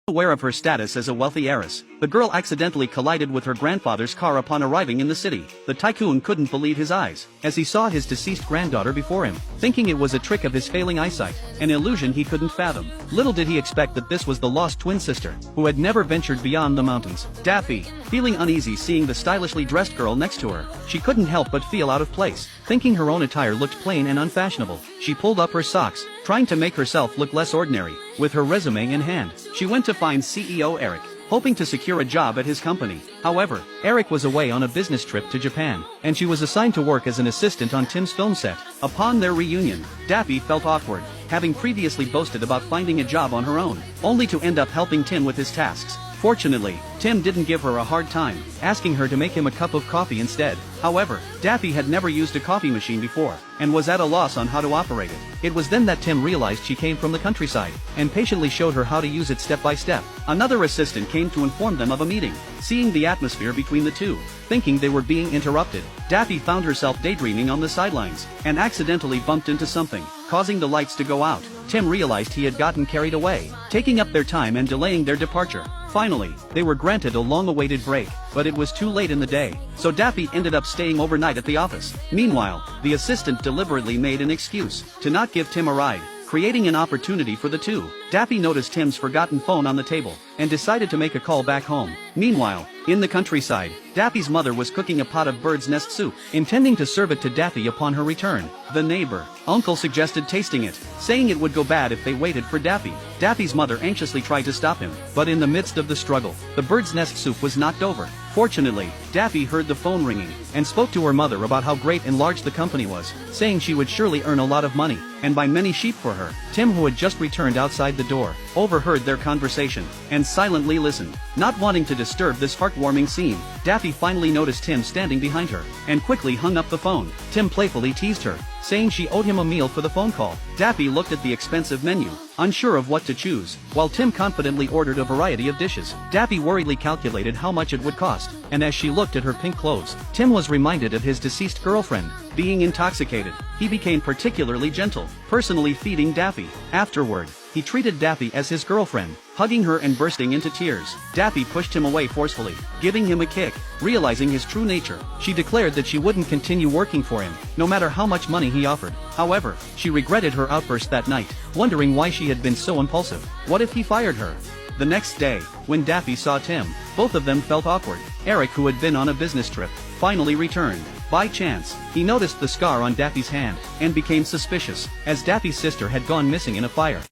Aware of her status as a wealthy heiress, the girl accidentally collided with her grandfather's car upon arriving in the city. The tycoon couldn't believe his eyes, as he saw his deceased granddaughter before him, thinking it was a trick of his failing eyesight, an illusion he couldn't fathom. Little did he expect that this was the lost twin sister, who had never ventured beyond the mountains. Daffy, feeling uneasy seeing the stylishly dressed girl next to her, she couldn't help but feel out of place. Thinking her own attire looked plain and unfashionable, she pulled up her socks, trying to make herself look less ordinary. With her resume in hand, she went to find CEO Eric, hoping to secure a job at his company. However, Eric was away on a business trip to Japan, and she was assigned to work as an assistant on Tim's film set. Upon their reunion, Daffy felt awkward, having previously boasted about finding a job on her own, only to end up helping Tim with his tasks. Fortunately, Tim didn't give her a hard time, asking her to make him a cup of coffee instead. However, Daffy had never used a coffee machine before, and was at a loss on how to operate it. It was then that Tim realized she came from the countryside, and patiently showed her how to use it step by step. Another assistant came to inform them of a meeting. Seeing the atmosphere between the two, thinking they were being interrupted, Daffy found herself daydreaming on the sidelines, and accidentally bumped into something, causing the lights to go out. Tim realized he had gotten carried away, taking up their time and delaying their departure. Finally, they were granted a long-awaited break, but it was too late in the day, so Daffy ended up staying overnight at the office. Meanwhile, the assistant deliberately made an excuse to not give Tim a ride, creating an opportunity for the two. Daffy noticed Tim's forgotten phone on the table, and decided to make a call back home. Meanwhile, in the countryside, Daffy's mother was cooking a pot of bird's nest soup, intending to serve it to Daffy upon her return. The neighbor, uncle suggested tasting it, saying it would go bad if they waited for Daffy. Daffy's mother anxiously tried to stop him, but in the midst of the struggle, the bird's nest soup was knocked over. Fortunately, Daffy heard the phone ringing, and spoke to her mother about how great and large the company was, saying she would surely earn a lot of money, and buy many sheep for her. Tim, who had just returned outside the door, overheard their conversation, and silently listened. Not wanting to disturb this heartwarming scene, Daffy finally noticed Tim standing behind her, and quickly hung up the phone. Tim playfully teased her, saying she owed him a meal for the phone call. Daffy looked at the expensive menu, unsure of what to choose, while Tim confidently ordered a variety of dishes. Daffy worriedly calculated how much it would cost, and as she looked at her pink clothes, Tim was reminded of his deceased girlfriend. Being intoxicated, he became particularly gentle, personally feeding Daffy. Afterward, he treated Daffy as his girlfriend, hugging her and bursting into tears. Daffy pushed him away forcefully, giving him a kick. Realizing his true nature, she declared that she wouldn't continue working for him, no matter how much money he offered. However, she regretted her outburst that night, wondering why she had been so impulsive. What if he fired her? The next day, when Daffy saw Tim, both of them felt awkward. Eric, who had been on a business trip, finally returned. By chance, he noticed the scar on Daffy's hand, and became suspicious, as Daffy's sister had gone missing in a fire.